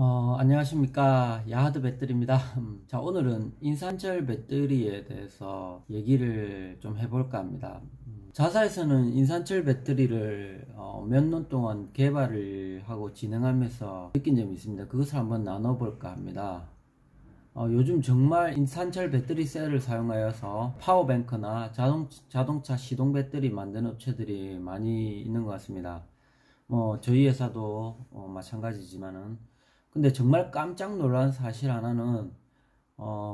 안녕하십니까. 야하드 배터리입니다. 자, 오늘은 인산철 배터리에 대해서 얘기를 좀 해볼까 합니다. 자사에서는 인산철 배터리를 몇 년 동안 개발을 하고 진행하면서 느낀 점이 있습니다. 그것을 한번 나눠볼까 합니다. 요즘 정말 인산철 배터리 셀을 사용하여서 파워뱅크나 자동차 시동 배터리 만드는 업체들이 많이 있는 것 같습니다. 저희 회사도 마찬가지지만은, 근데 정말 깜짝 놀란 사실 하나는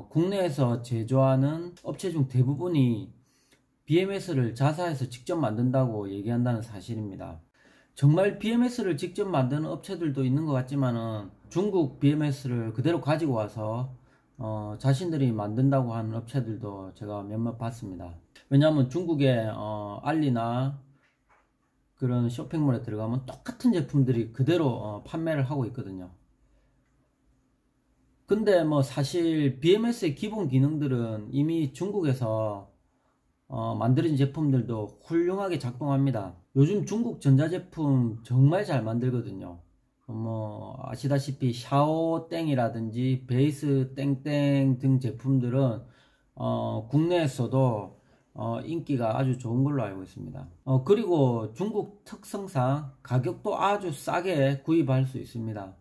국내에서 제조하는 업체 중 대부분이 BMS를 자사에서 직접 만든다고 얘기한다는 사실입니다. 정말 BMS를 직접 만드는 업체들도 있는 것 같지만은 중국 BMS를 그대로 가지고 와서 자신들이 만든다고 하는 업체들도 제가 몇몇 봤습니다. 왜냐하면 중국의 알리나 그런 쇼핑몰에 들어가면 똑같은 제품들이 그대로 판매를 하고 있거든요. 근데 사실 BMS의 기본 기능들은 이미 중국에서 만들어진 제품들도 훌륭하게 작동합니다. 요즘 중국 전자제품 정말 잘 만들거든요. 아시다시피 샤오땡이라든지 베이스 땡땡 등 제품들은 국내에서도 인기가 아주 좋은 걸로 알고 있습니다. 그리고 중국 특성상 가격도 아주 싸게 구입할 수 있습니다.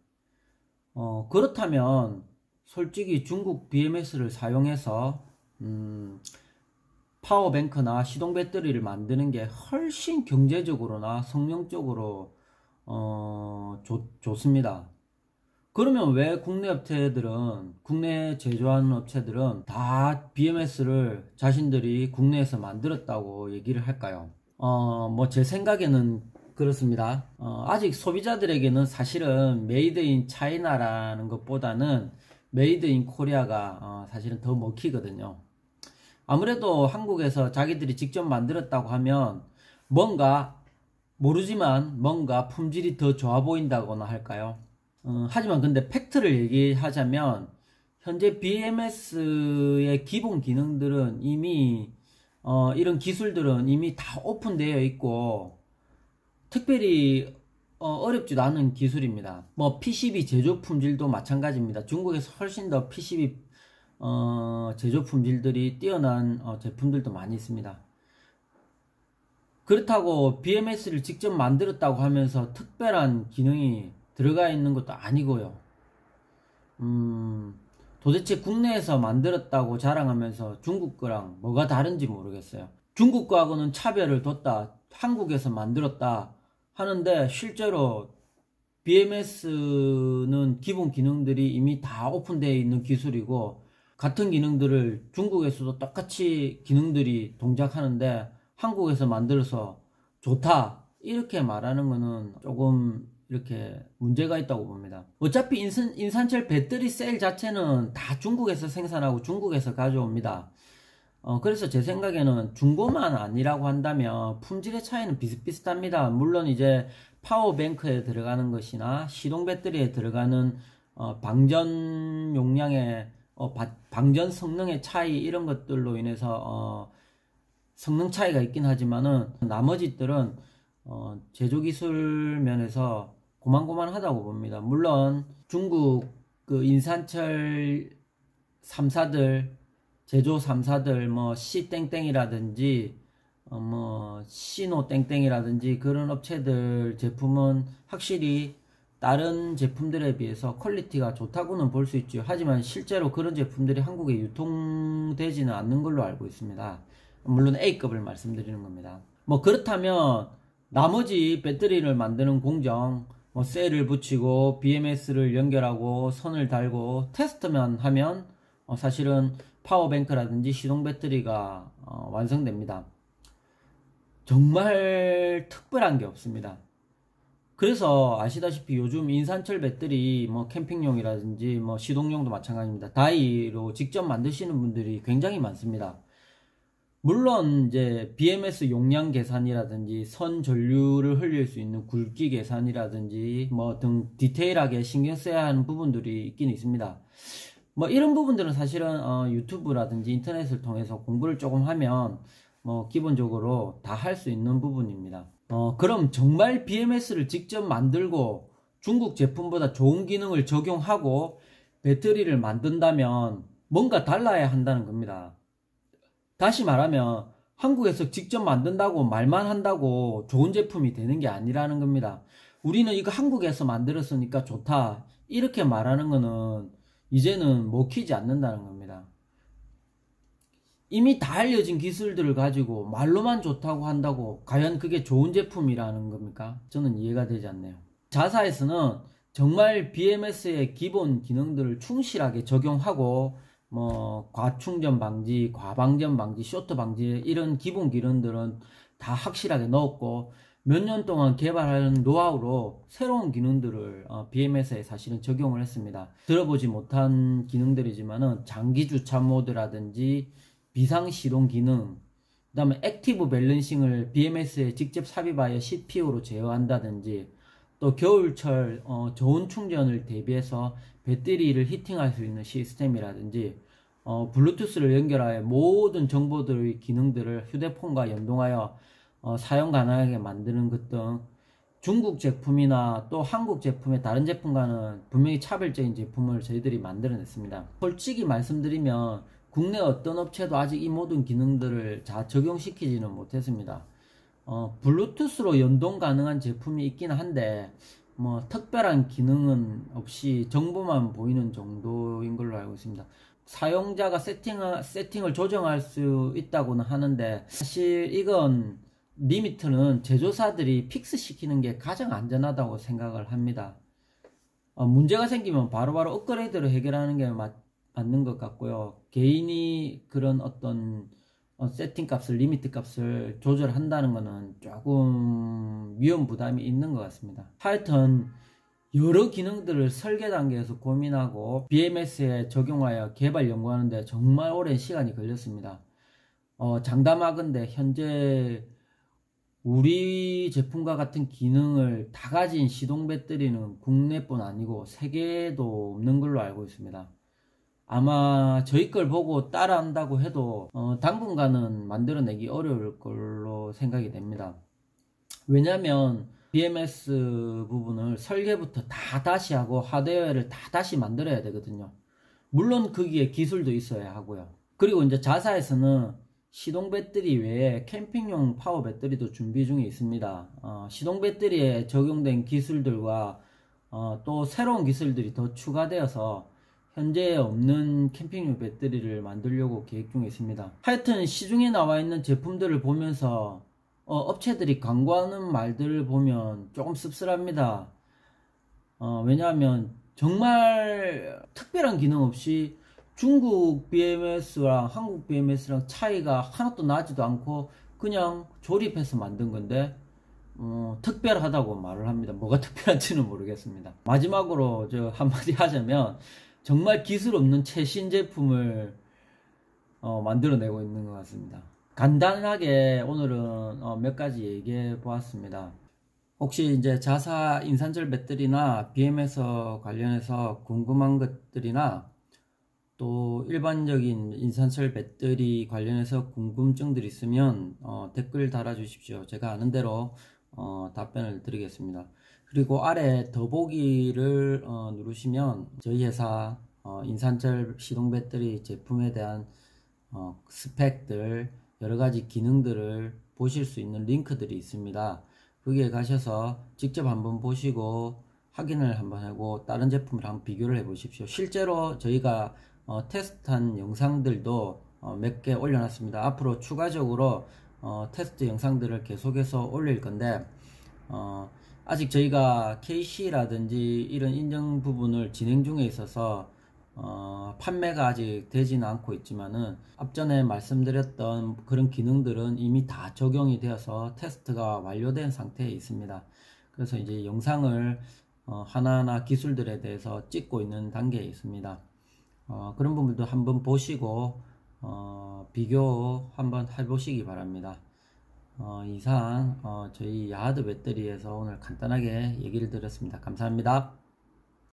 그렇다면 솔직히 중국 BMS를 사용해서 파워뱅크나 시동 배터리를 만드는 게 훨씬 경제적으로나 성능적으로 좋습니다. 그러면 왜 국내 제조하는 업체들은 다 BMS를 자신들이 국내에서 만들었다고 얘기를 할까요? 제 생각에는 그렇습니다. 아직 소비자들에게는 사실은 메이드 인 차이나라는 것보다는 메이드 인 코리아가 사실은 더 먹히거든요. 아무래도 한국에서 자기들이 직접 만들었다고 하면 뭔가 모르지만 뭔가 품질이 더 좋아 보인다거나 할까요? 하지만 근데 팩트를 얘기하자면 현재 BMS의 기본 기능들은 이미 이런 기술들은 이미 다 오픈되어 있고 특별히 어렵지도 않은 기술입니다. PCB 제조 품질도 마찬가지입니다. 중국에서 훨씬 더 PCB 제조 품질들이 뛰어난 제품들도 많이 있습니다. 그렇다고 BMS를 직접 만들었다고 하면서 특별한 기능이 들어가 있는 것도 아니고요. 도대체 국내에서 만들었다고 자랑하면서 중국 거랑 뭐가 다른지 모르겠어요. 중국 거하고는 차별을 뒀다, 한국에서 만들었다 하는데 실제로 BMS는 기본 기능들이 이미 다 오픈되어 있는 기술이고 같은 기능들을 중국에서도 똑같이 기능들이 동작하는데 한국에서 만들어서 좋다 이렇게 말하는 거는 조금 이렇게 문제가 있다고 봅니다. 어차피 인산철 배터리 셀 자체는 다 중국에서 생산하고 중국에서 가져옵니다. 그래서 제 생각에는 중고만 아니라고 한다면 품질의 차이는 비슷비슷합니다. 물론 이제 파워뱅크에 들어가는 것이나 시동 배터리에 들어가는 방전 용량의 방전 성능의 차이 이런 것들로 인해서 성능 차이가 있긴 하지만은 나머지들은 제조 기술 면에서 고만고만하다고 봅니다. 물론 중국 그 인산철 3사들 제조 3사들 C땡땡이라든지 시노땡땡이라든지 그런 업체들 제품은 확실히 다른 제품들에 비해서 퀄리티가 좋다고는 볼 수 있죠. 하지만 실제로 그런 제품들이 한국에 유통되지는 않는 걸로 알고 있습니다. 물론 A급을 말씀드리는 겁니다. 그렇다면 나머지 배터리를 만드는 공정 셀을 붙이고 BMS를 연결하고 선을 달고 테스트만 하면 사실은 파워뱅크라든지 시동 배터리가 완성됩니다. 정말 특별한 게 없습니다. 그래서 아시다시피 요즘 인산철 배터리 캠핑용이라든지 시동용도 마찬가지입니다. 다이로 직접 만드시는 분들이 굉장히 많습니다. 물론 이제 BMS 용량 계산이라든지 선 전류를 흘릴 수 있는 굵기 계산이라든지 등 디테일하게 신경 써야 하는 부분들이 있긴 있습니다. 이런 부분들은 사실은 유튜브라든지 인터넷을 통해서 공부를 조금 하면 기본적으로 다 할 수 있는 부분입니다. 그럼 정말 BMS를 직접 만들고 중국 제품보다 좋은 기능을 적용하고 배터리를 만든다면 뭔가 달라야 한다는 겁니다. 다시 말하면 한국에서 직접 만든다고 말만 한다고 좋은 제품이 되는 게 아니라는 겁니다. 우리는 이거 한국에서 만들었으니까 좋다 이렇게 말하는 거는 이제는 먹히지 않는다는 겁니다. 이미 다 알려진 기술들을 가지고 말로만 좋다고 한다고 과연 그게 좋은 제품이라는 겁니까? 저는 이해가 되지 않네요. 자사에서는 정말 BMS의 기본 기능들을 충실하게 적용하고 과충전 방지, 과방전 방지, 쇼트 방지 이런 기본 기능들은 다 확실하게 넣었고 몇 년 동안 개발하는 노하우로 새로운 기능들을 BMS에 사실은 적용을 했습니다. 들어보지 못한 기능들이지만은 장기 주차 모드라든지 비상시동 기능, 그 다음에 액티브 밸런싱을 BMS에 직접 삽입하여 CPU로 제어한다든지 또 겨울철 저온 충전을 대비해서 배터리를 히팅할 수 있는 시스템이라든지 블루투스를 연결하여 모든 정보들의 기능들을 휴대폰과 연동하여 사용 가능하게 만드는 것 등 중국 제품이나 또 한국 제품의 다른 제품과는 분명히 차별적인 제품을 저희들이 만들어냈습니다. 솔직히 말씀드리면 국내 어떤 업체도 아직 이 모든 기능들을 다 적용시키지는 못했습니다. 블루투스로 연동 가능한 제품이 있긴 한데 특별한 기능은 없이 정보만 보이는 정도인 걸로 알고 있습니다. 사용자가 세팅을 조정할 수 있다고는 하는데 사실 이건 리미트는 제조사들이 픽스 시키는 게 가장 안전하다고 생각을 합니다. 문제가 생기면 바로바로 업그레이드로 해결하는 게 맞는 것 같고요. 개인이 그런 어떤 세팅 값을, 리미트 값을 조절한다는 것은 조금 위험 부담이 있는 것 같습니다. 하여튼 여러 기능들을 설계 단계에서 고민하고 BMS에 적용하여 개발 연구하는데 정말 오랜 시간이 걸렸습니다. 장담하건대 현재 우리 제품과 같은 기능을 다 가진 시동 배터리는 국내뿐 아니고 세계에도 없는 걸로 알고 있습니다. 아마 저희 걸 보고 따라한다고 해도 당분간은 만들어내기 어려울 걸로 생각이 됩니다. 왜냐면 BMS 부분을 설계부터 다 다시 하고 하드웨어를 다 다시 만들어야 되거든요. 물론 거기에 기술도 있어야 하고요. 그리고 이제 자사에서는 시동 배터리 외에 캠핑용 파워 배터리도 준비 중에 있습니다. 시동 배터리에 적용된 기술들과 또 새로운 기술들이 더 추가되어서 현재 없는 캠핑용 배터리를 만들려고 계획 중에 있습니다. 하여튼 시중에 나와 있는 제품들을 보면서 업체들이 광고하는 말들을 보면 조금 씁쓸합니다. 왜냐하면 정말 특별한 기능 없이 중국 BMS랑 한국 BMS랑 차이가 하나도 나지도 않고 그냥 조립해서 만든 건데 특별하다고 말을 합니다. 뭐가 특별한지는 모르겠습니다. 마지막으로 저 한마디 하자면 정말 기술 없는 최신 제품을 만들어내고 있는 것 같습니다. 간단하게 오늘은 몇 가지 얘기해 보았습니다. 혹시 이제 자사 인산철 배터리나 BMS 관련해서 궁금한 것들이나 또 일반적인 인산철 배터리 관련해서 궁금증들이 있으면 댓글 달아 주십시오. 제가 아는 대로 답변을 드리겠습니다. 그리고 아래 더보기를 누르시면 저희 회사 인산철 시동 배터리 제품에 대한 스펙들 여러가지 기능들을 보실 수 있는 링크들이 있습니다. 거기에 가셔서 직접 한번 보시고 확인을 한번 하고 다른 제품을 한번 비교를 해 보십시오. 실제로 저희가 테스트한 영상들도 몇 개 올려놨습니다. 앞으로 추가적으로 테스트 영상들을 계속해서 올릴 건데 아직 저희가 KC라든지 이런 인증 부분을 진행 중에 있어서 판매가 아직 되지는 않고 있지만은 앞전에 말씀드렸던 그런 기능들은 이미 다 적용이 되어서 테스트가 완료된 상태에 있습니다. 그래서 이제 영상을 하나하나 기술들에 대해서 찍고 있는 단계에 있습니다. 그런 부분도 한번 보시고 비교 한번 해보시기 바랍니다. 이상 저희 야하드 배터리에서 오늘 간단하게 얘기를 드렸습니다. 감사합니다.